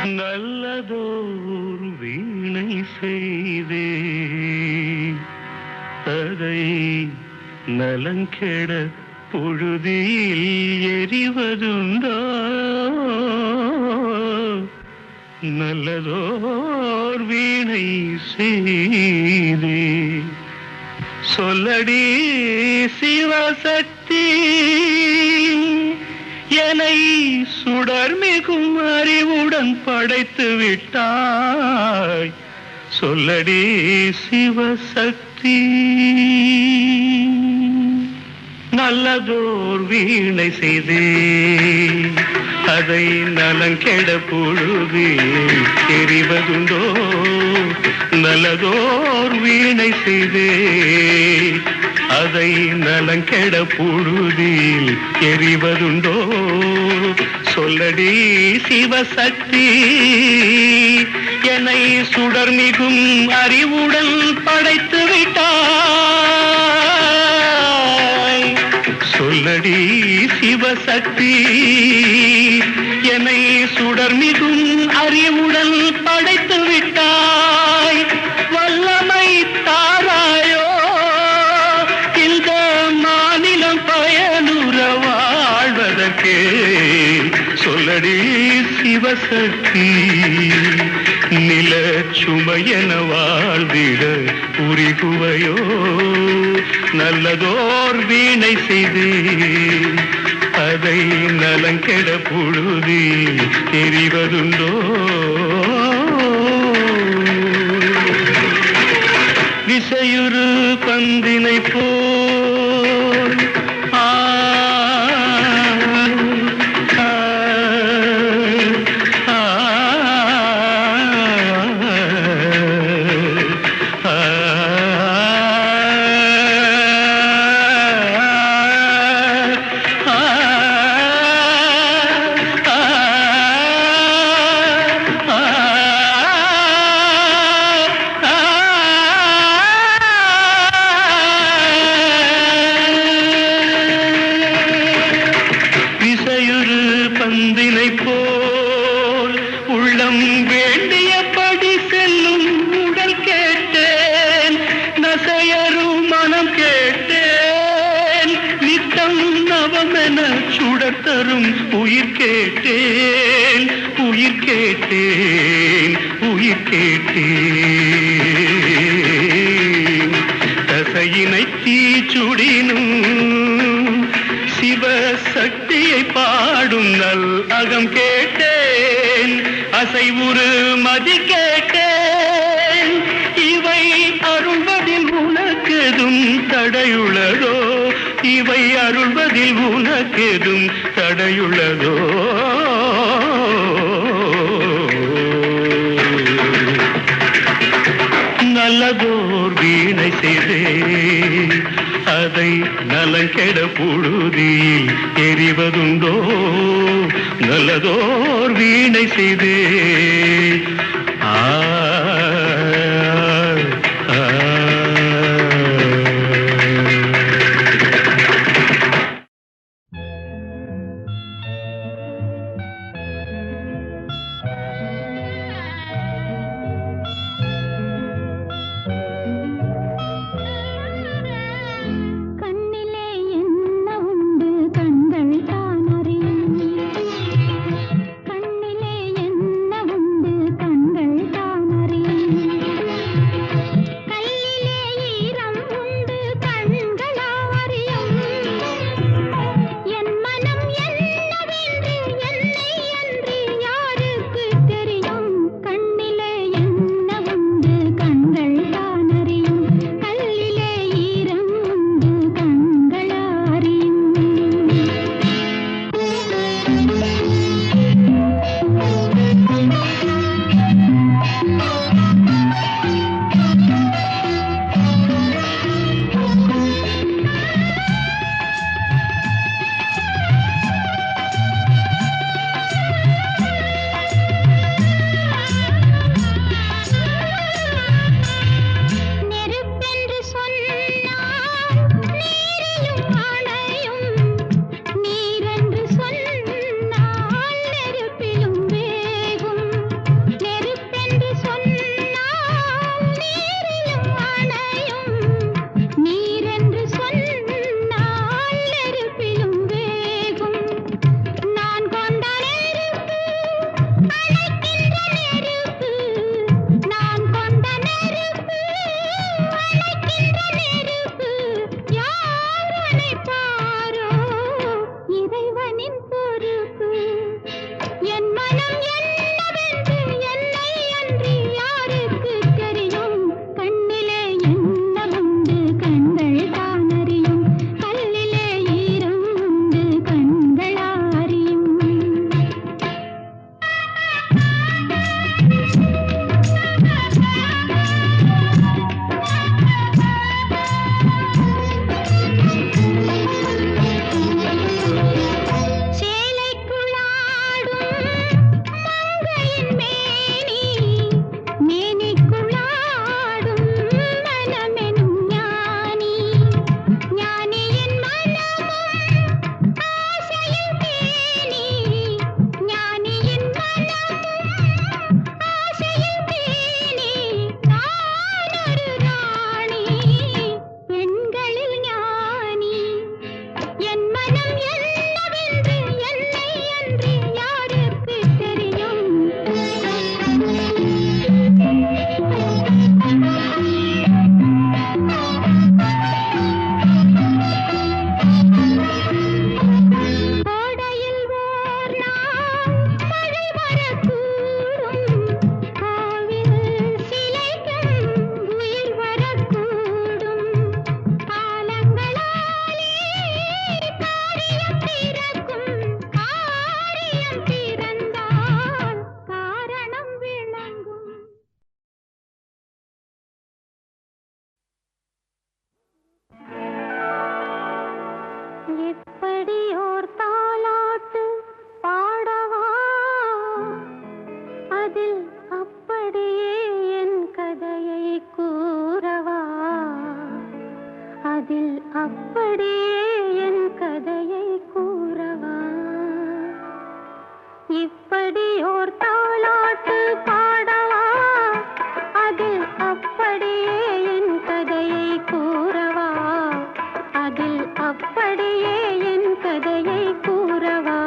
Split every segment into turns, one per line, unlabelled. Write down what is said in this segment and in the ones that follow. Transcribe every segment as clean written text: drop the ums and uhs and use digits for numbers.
நல்லதோர் வீணை செய்தே அதை நலங்கெட பொழுதில் எறிவதுண்டோ நல்லதோர் வீணை செய்தே சொல்லடி சிவசக்தி என்னை சுடர்மிகும் அறிவுடன் படைத்து விட்டாய் சொல்லடி சிவசக்தி நல்லதோர் வீணை செய்தே அதை நலங்கெட பொழுதில் எறிவதுண்டோ நல்லதோர் வீணை செய்தே அதை நலங்கெட பொழுதில் எறிவதுண்டோ சொல்லடி சிவசக்தி என்னை சுடர்மிகும் அறிவுடன் படைத்து விட்டாய் சொல்லடி சிவசக்தி என்னை சுடர்மிகும் அறிவுடன் படைத்து விட்டாய் வல்லமை தாராயோ இந்த மாநிலம் பயனுற வாழ்வதற்கே சொல்லடி சிவசக்தி நில சுமையென வாழ்ந்திட உரிகுவையோ நல்லதோர் வீணை செய்து அதை நலங்கெட பொழுதி தெரிவதுண்டோ விசையுறு பந்தினை போல் பந்தினை போல் உள்ளம் வேண்டியபடி செல்லும் உடல் கேட்டேன் நசையரும் மனம் கேட்டேன் நித்தம் நவமென சுடத்தரும் உயிர் கேட்டேன் உயிர் கேட்டேன் உயிர் கேட்டேன் தசையினை தீச்சுடினும் சிவசக்தியை பாடும் நல் அகம் கேட்டேன் அசைவுறு மதி கேட்டேன் இவை அருள்வதில் உனக்கெதும் தடையுள்ளதோ இவை அருள்வதில் உனக்கெதும் தடையுள்ளதோ நல்லதோர் வீணை செய்தே அதை நலங்கெட பொழுதில் எறிவதுண்டோ நல்லதோர் வீணை செய்தே
கண்ணிலே என்ன உண்டு இப்படி ஓர் தாலாட்டு பாடவா அதில் அப்படியே என் கதையை கூறவா அதில் அப்படியே என் கதையை கூறவா இப்படி ஓர் தாலாட்டு பாடவா அதில் அப்படியே என் கதையை கூறவா அதில் அப்படியே என் கதையை கூறவா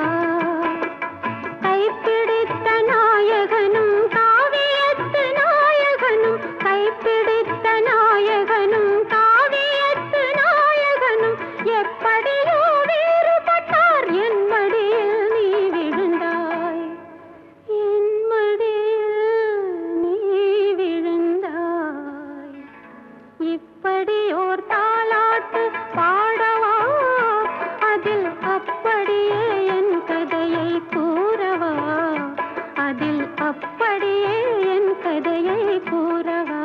கைப்பிடித்த நாயகனும் காவியத்து நாயகனும் கைப்பிடித்த நாயகனும் காவியத்து நாயகனும் எப்படியோ வேறுபட்டார் என் மடியில் நீ விழுந்தாய் என் மடியில் நீ விழுந்தாய் இப்படி ஓர் தாலாட்டு பாடவா அதில் அப்படியே என் கதையை கூறவா அதில் அப்படியே என் கதையை கூறவா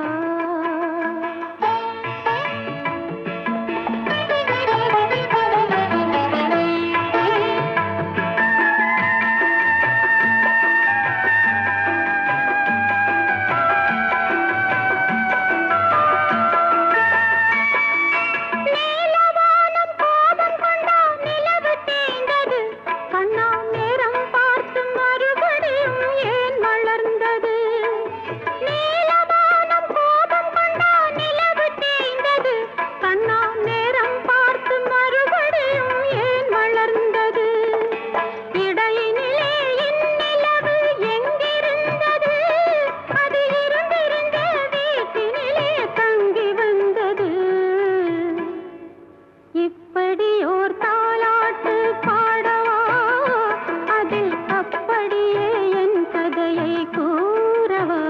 இப்படி ஓர் தாலாட்டு பாடவா அதில் அப்படியே என் கதையை கூறவா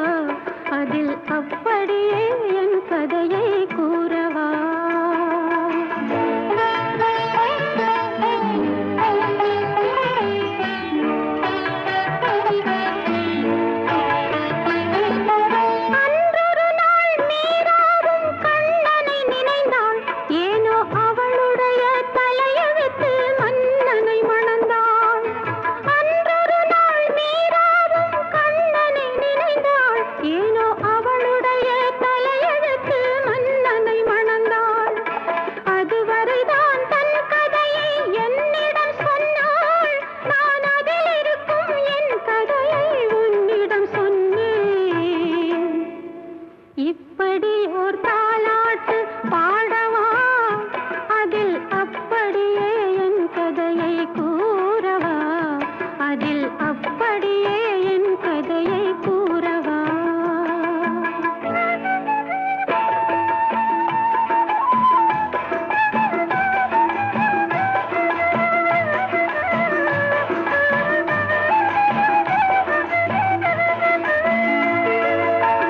அதில் அப்படியே என் கதையை கூறவா அன்றொரு நாள் மீராவும் கண்ணனை நினைந்தாள் ஏனோ அவளுடைய தலையெழுத்து மன்னனை மணந்தாள் அன்றொரு நாள் மீராவும் கண்ணனை நினைந்தாள் ஏனோ அவளுடைய தலையெழுத்து மன்னனை மணந்தாள் அதுவரைதான் தன் கதையை என்னிடம் சொன்னாள் நான் அதில் இருக்கும் என் கதையை உன்னிடம் சொன்னேன் இப்படி ஓர் தாலாட்டு பாடவா அதில் அப்படியே என் கதையை கூறவா அதில் அப்படியே என் கதையை கூறவா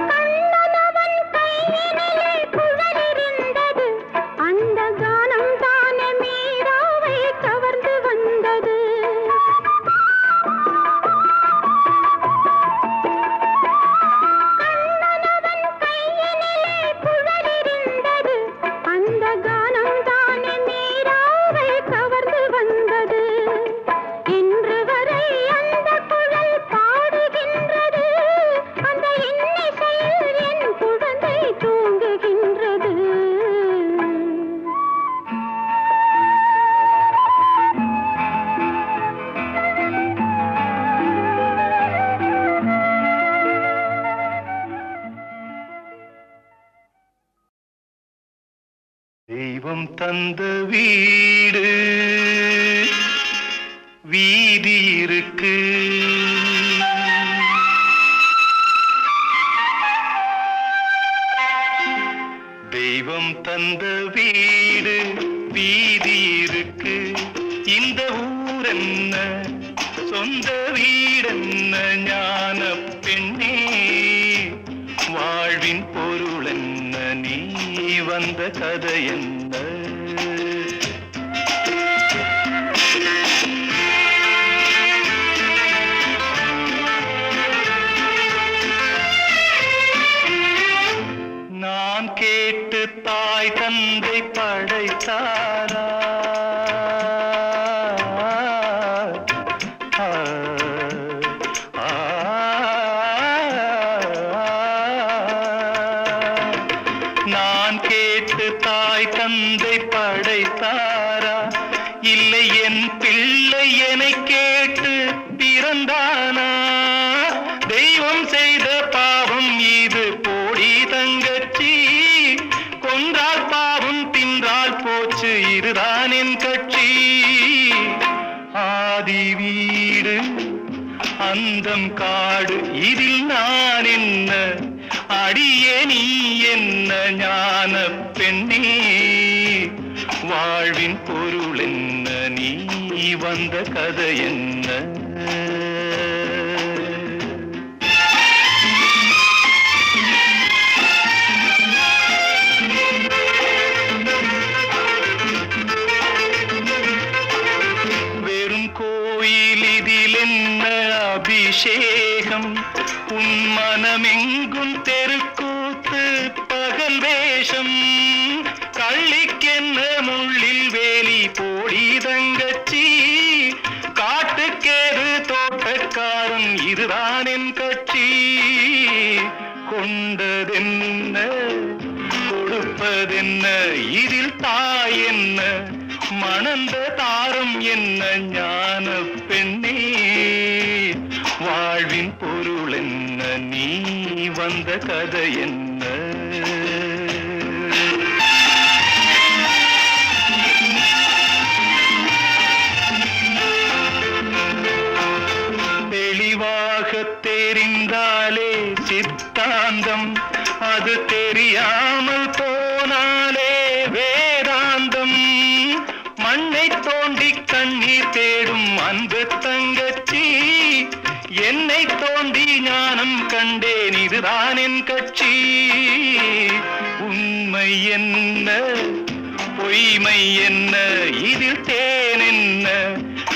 கண்ணனவன் கையினிலே குழலிருந்தது அந்த கானம் தானே மீராவை கவர்ந்து வந்தது கண்ணனவன் கையினிலே குழலிருந்தது அந்த கானம் தானே மீராவை கவர்ந்து வந்தது இன்று வரை அந்த குழல் பாடுகின்றது அந்த இன்னிசையில் என் குழந்தை தூங்குகின்றது
தெய்வம் தந்த வீடு வீதி இருக்கு தெய்வம் தந்த வீடு வீதி இருக்கு இந்த ஊர் என்ன சொந்த வீடென்ன ஞான பெண்ணே வாழ்வின் பொருள் என்ன நீ வந்த கதை என்ன நான் கேட்டு தாய் தந்தை படைத்தாரா தந்தை படைத்தாரா, இல்லை என் பிள்ளை என்னை கேட்டு பிறந்தானா? தெய்வம் செய்த பாவம் இது போடி தங்கச்சி, கொன்றால் பாவம் தின்றால் போச்சு இதுதான் என் கட்சி. ஆதி வீடு அந்தம் காடு இதில் நான் என்ன, அடியே நீ என்ன ஞான பெண்ணே? வாழ்வின் பொருள் என்ன, நீ வந்த கதை என்ன? வெறும் கோயில் இதில் என்ன அபிஷேகம், உன் மனமெங்கும் தெருக்கூத்து பகல் வேஷம். கள்ளிக்கென்ன முள்ளில் வேலி போடி தங்கச்சி, காட்டுக்கேது தோட்டக்காரன் இதுதான் என் கட்சி. கொண்டதென்ன கொடுப்பதென்ன, இதில் தாய் என்ன, மணந்த தாரம் என்ன ஞான பெண்ணே? வாழ்வின் பொருள் என்ன, நீ வந்த கதை என்ன? தெளிவாக தெரிந்தாலே சித்தாந்தம், அது தெரியாமல் போனாலே வேதாந்தம். மண்ணை தோண்டி கண்ணீர் தேடும் அன்பு தங்கச்சி, என்னை தோண்டி ஞானம் கண்டேன் இதுதான் என் கட்சி. உண்மை என்ன பொய்மை என்ன, இதில் தேன் என்ன,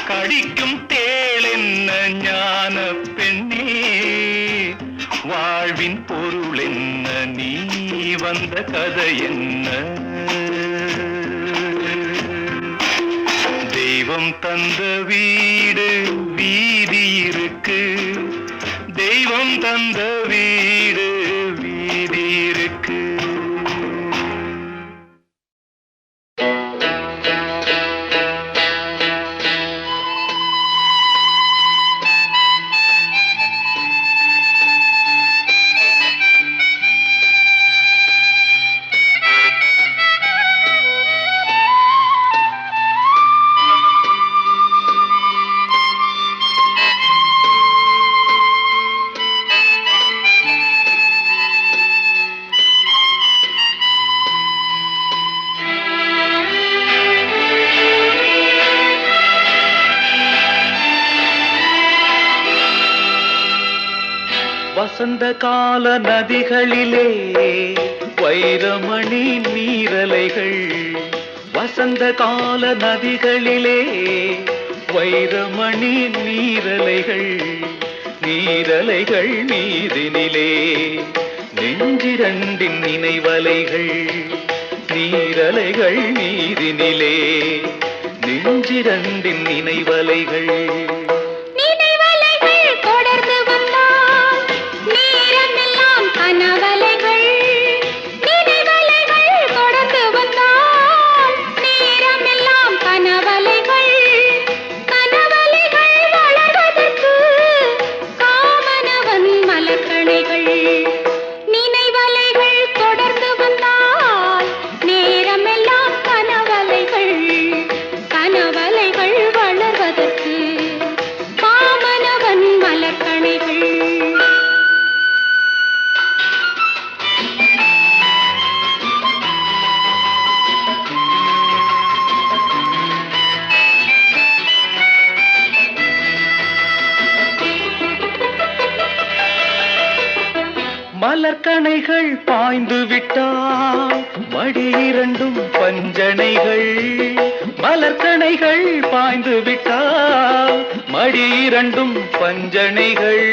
கடிக்கும் தேள் என்ன ஞான பெண்ணே? வாழ்வின் பொருள் என்ன, நீ வந்த கதை என்ன? தெய்வம் தந்த வீடு வீதி இருக்கு, தெய்வம் தந்த வீடு வீதி இருக்கு. வசந்த கால நதிகளிலே வைரமணி நீரலைகள், வசந்த கால நதிகளிலே வைரமணி நீரலைகள். நீரலைகள் மீதினிலே நெஞ்சிரண்டின் நினைவலைகள், நீரலைகள் மீதினிலே நெஞ்சிரண்டின் நினைவலைகள். மலர்கணைகள் பாய்ந்து விட்டால் மடி இரண்டும் பஞ்சனைகள், மலர்கணைகள் பாய்ந்து விட்டால் மடி இரண்டும் பஞ்சனைகள்.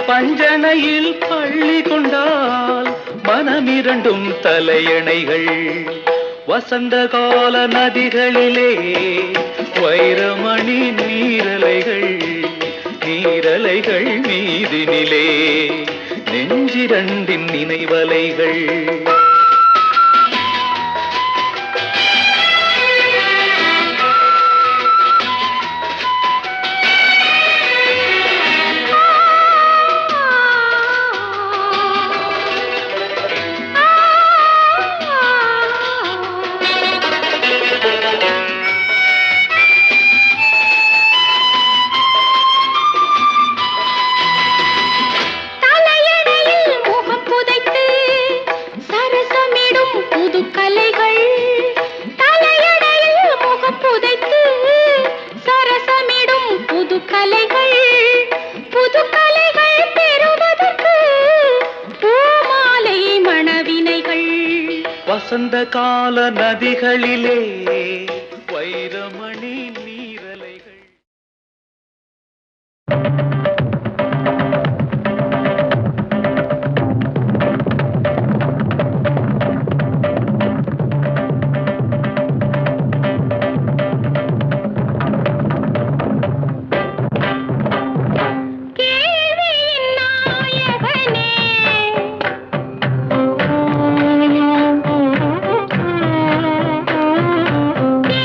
பஞ்சனையில் பள்ளி கொண்டால் மனமிரண்டும் தலையணைகள். வசந்த கால நதிகளிலே வைரமணி நீரலைகள், நீரலைகள் மீதினிலே நெஞ்சிரண்டின் நினைவலைகள். வசந்த கால நதிகளிலே வைரமணி நீரலைகள்.
கேள்வியின் நாயகனே கேள்வியின்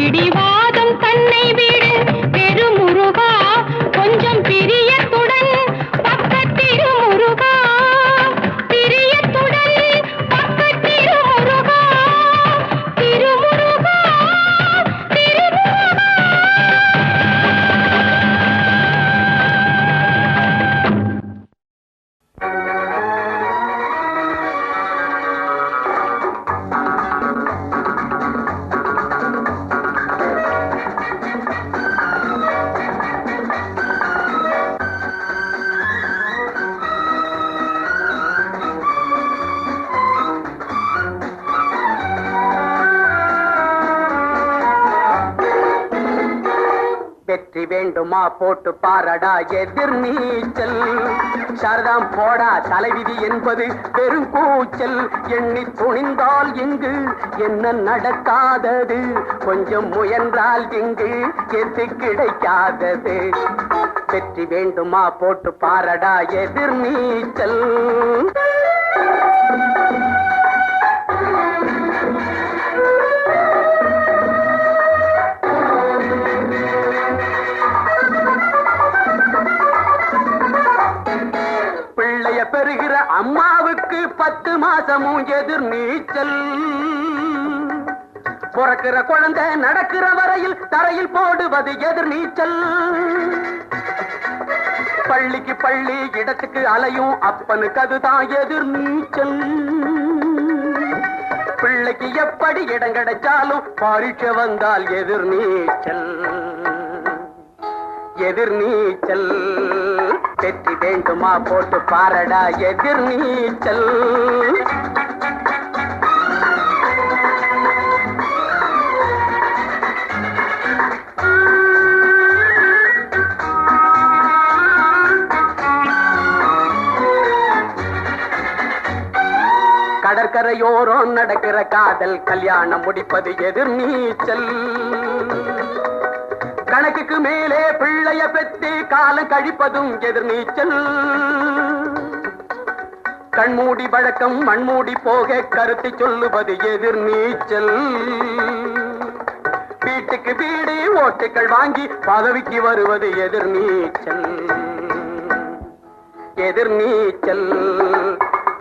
பிடிவாதம் தன்னை விடு பெருமுருகா கொஞ்சம் பிரியத்துடன் பக்கத்திரு முருகா பிரியத்துடன் பக்கத்திரு முருகா திருமுருகா திருமுருகா
வெற்றி வேண்டுமா போட்டு பாரடா எதிர் நீச்சல் சாரதாம் போடா தலைவிதி என்பது பெரும் கூச்சல் எண்ணி துணிந்தால் இங்கு என்ன நடக்காதது கொஞ்சம் முயன்றால் இங்கு எது கிடைக்காதது வெற்றி வேண்டுமா போட்டு பாரடா எதிர் நீச்சல் பெறுகிற அம்மாவுக்கு 10 மாசமும் எதிர் நீச்சல் பிறக்கிற குழந்தை நடக்கிற வரையில் தரையில் போடுவது எதிர் நீச்சல் பள்ளிக்கு பள்ளி இடத்துக்கு அலையும் அப்பனுக்கு அதுதான் எதிர் நீச்சல் பிள்ளைக்கு எப்படி இடம் கிடைச்சாலும் பரீட்சை வந்தால் எதிர் நீச்சல் எதிர் நீச்சல் வெற்றி வேண்டுமா போட்டு பாரடா எதிர் நீச்சல் கடற்கரையோரம் நடக்கிற காதல் கல்யாணம் முடிப்பது எதிர் நீச்சல் கணக்குக்கு மேலே பிள்ளைய பெற்று காலம் கழிப்பதும் எதிர் நீச்சல் கண்மூடி வழக்கம் மண்மூடி போக கருத்து சொல்லுவது எதிர் நீச்சல் வீட்டுக்கு வீடு ஓட்டுக்கள் வாங்கி பதவிக்கு வருவது எதிர் நீச்சல் எதிர் நீச்சல்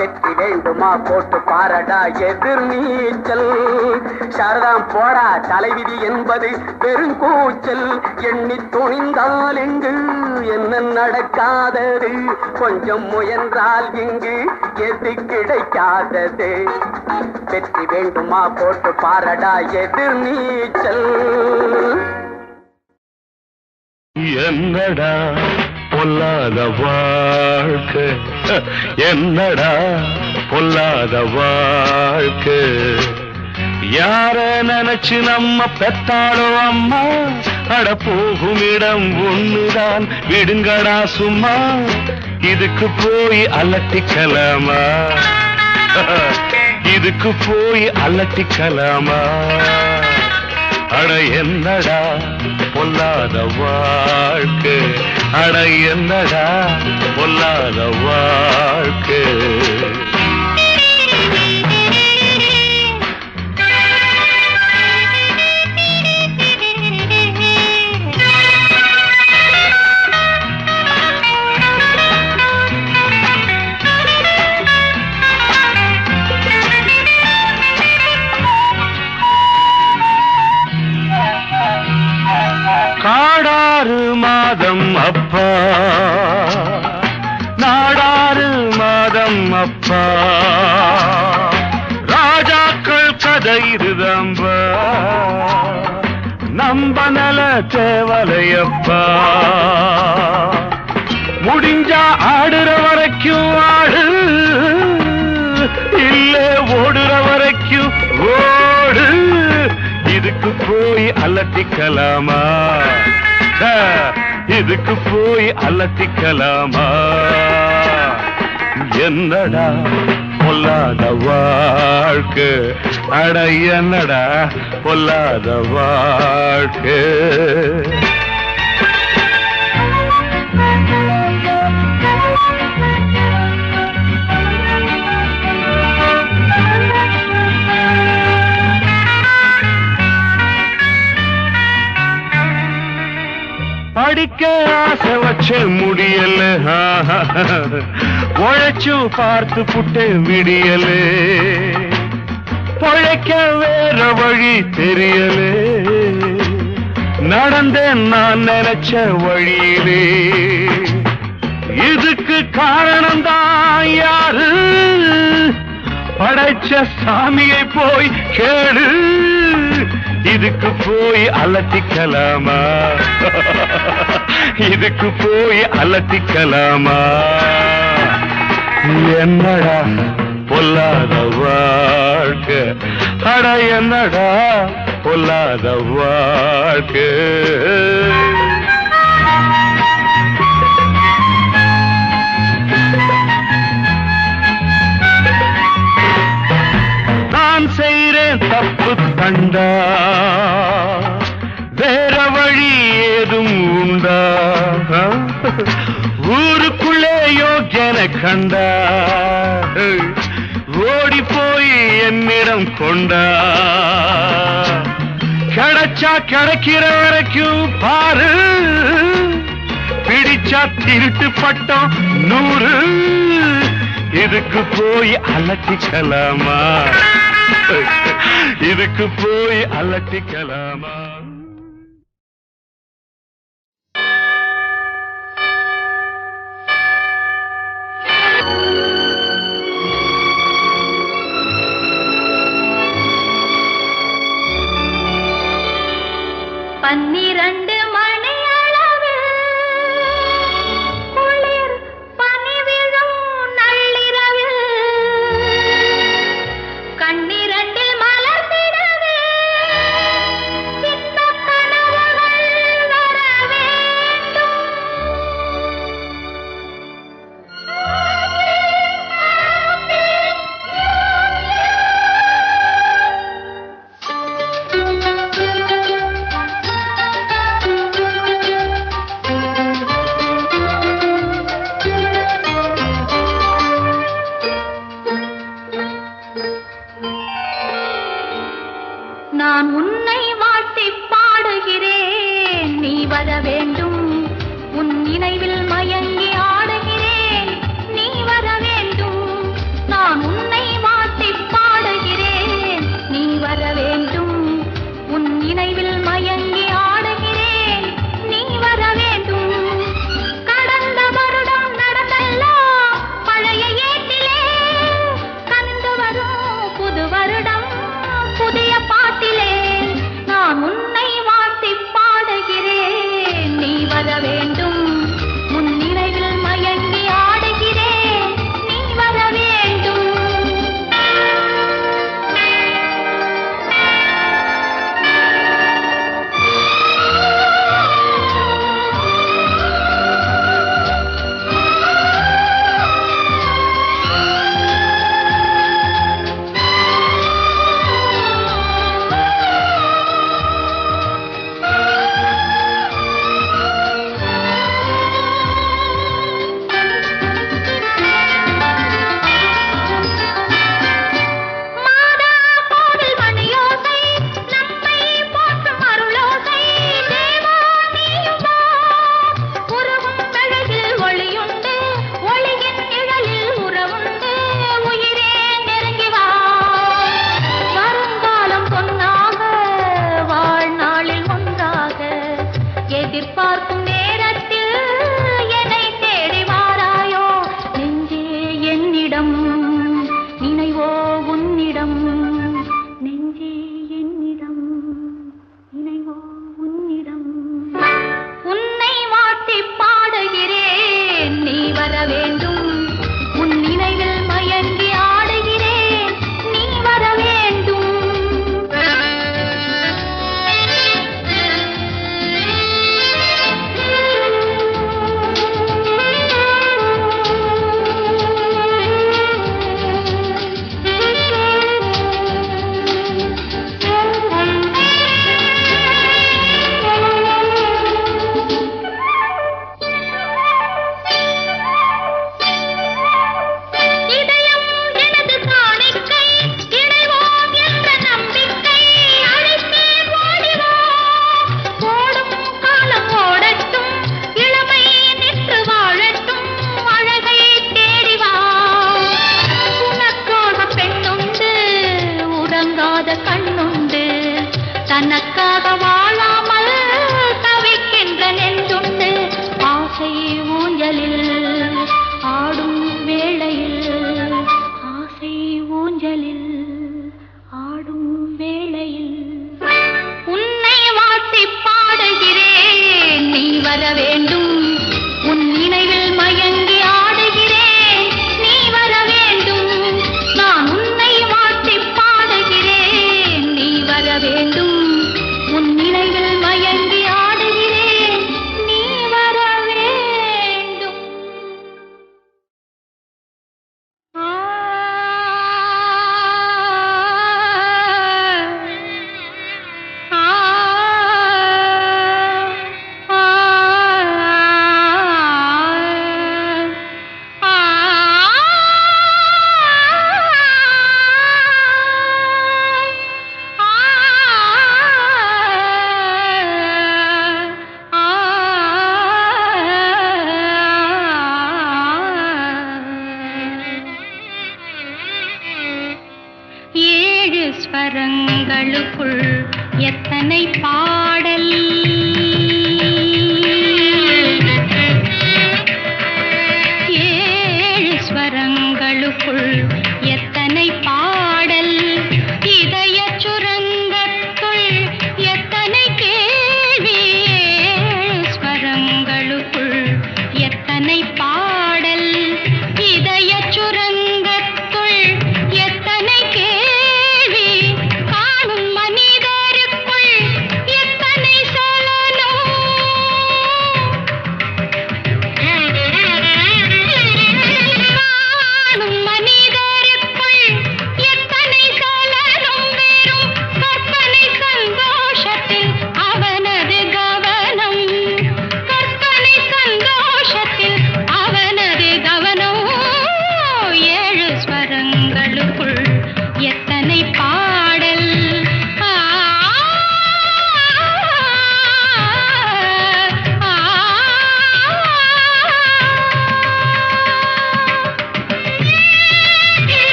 வெற்றி வேண்டுமா போட்டு பாரடா எதிர் நீச்சல் சாரதாம் போடா தலைவிதி என்பது பெருங்கூச்சல் எண்ணி துணிந்தால் இங்கு என்ன நடக்காதது கொஞ்சம் முயன்றால் இங்கு எது கிடைக்காதது வெற்றி வேண்டுமா போட்டு பாரடா எதிர் நீச்சல்
என்னடா பொல்லாத வாழ்க்கை என்னடா பொல்லாத வாழ்க்கை யார நினைச்சு நம்ம பெத்தாளோ அம்மா அட போகும் இடம் ஒண்ணுதான் விடுங்கடா சும்மா இதுக்கு போய் அலட்டிக்கலாமா இதுக்கு போய் அலட்டிக்கலாமா அட என்னடா பொல்லாத வாழ்க்கை அட என்னடா பொல்லாத வாழ்க்கை காடாறு மாதம் அப்பா நாடாறு மாதம் அப்பா ராஜாக்கள் கதை இதுதம்பா நம்ப நல தேவலையப்பா முடிஞ்சா ஆடுற வரைக்கும் ஆடு இல்ல ஓடுற வரைக்கும் ஓடு இதுக்கு போய் அலட்டிக்கலாமா இதுக்கு போய் அலட்டிக்கலாமா என்னடா பொல்லாத வாழ்க்கை அட என்னடா பொல்லாத வாழ்க்கை
படிக்க ஆசை வச்ச முடியல, உழைச்சும் பார்த்து புட்டு விடியல, பொழைக்க வேற வழி தெரியல, நடந்தேன் நான் நினைச்ச வழியிலே. இதுக்கு காரணம்தான் யாரு? படைச்ச சாமியை போய் கேடு. இதுக்கு போய் அலட்டிக்கலாமா? இதுக்கு போய் அலட்டிக்கலாமா? என்னடா பொல்லாத வாழ்க்கை, அட என்னடா பொல்லாத வாழ்க்கை. நான் செய்றேன் தப்பு தண்டா, வேற வழி ஏதும் உண்டா? ஊருக்குள்ளே யோக்கியனை கண்டா, ஓடி போய் என்னிடம் கொண்டா. கிடைச்சா கிடைக்கிற வரைக்கும் பாரு, பிடிச்சா திருட்டு பட்டம் 100. இதுக்கு போய் அலட்டிக்கலாமா? இதுக்கு போய் அலட்டிக்கலாமா?
பன்னிரண்டு மணி அளவு குளிர் பனி விழும் நள்ளிரவில், கண்ணிரண்டில் மலர்ந்திடவே இந்த கனவுகள் வர வேண்டும். நான் உன்னை வாழ்த்திப் பாடுகிறேன், நீ வர வேண்டும். உன் நினைவில் மயங்கி ஆடுகிறேன், நீ வர வேண்டும். நான் உன்னை வாழ்த்திப் பாடுகிறேன், நீ வர வேண்டும். உன் நினைவில் மயங்கி ஆடுகிறேன், நீ வர வேண்டும். கடந்த வருடம் நடந்தெல்லாம் பழைய ஏட்டிலே, கண்டு வரும் புது வருடம் புதிய பாட்டிலே. நான் உன்னை வாழ்த்திப் பாடுகிறேன், நீ வர வேண்டும். உன் நினைவில்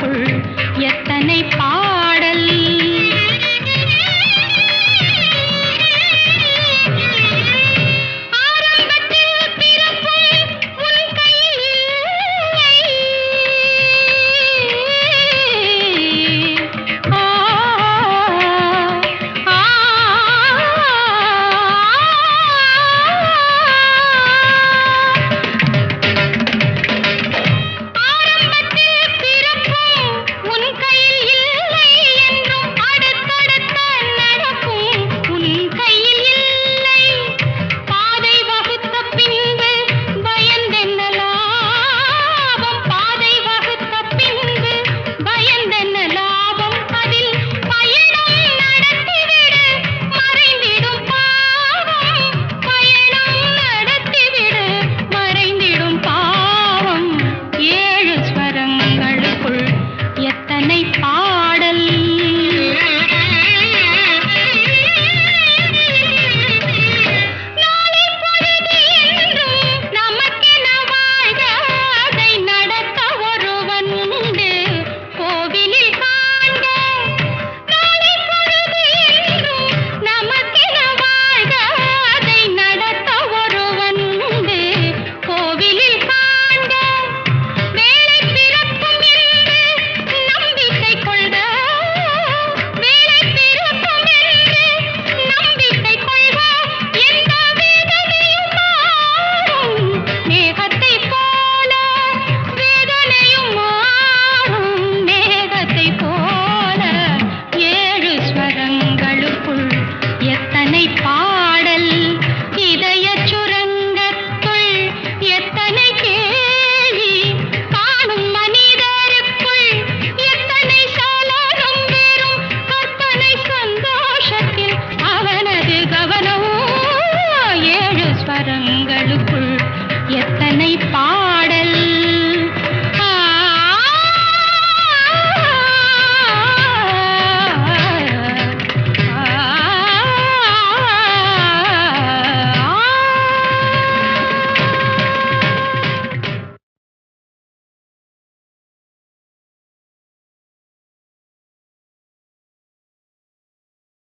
கொள்ள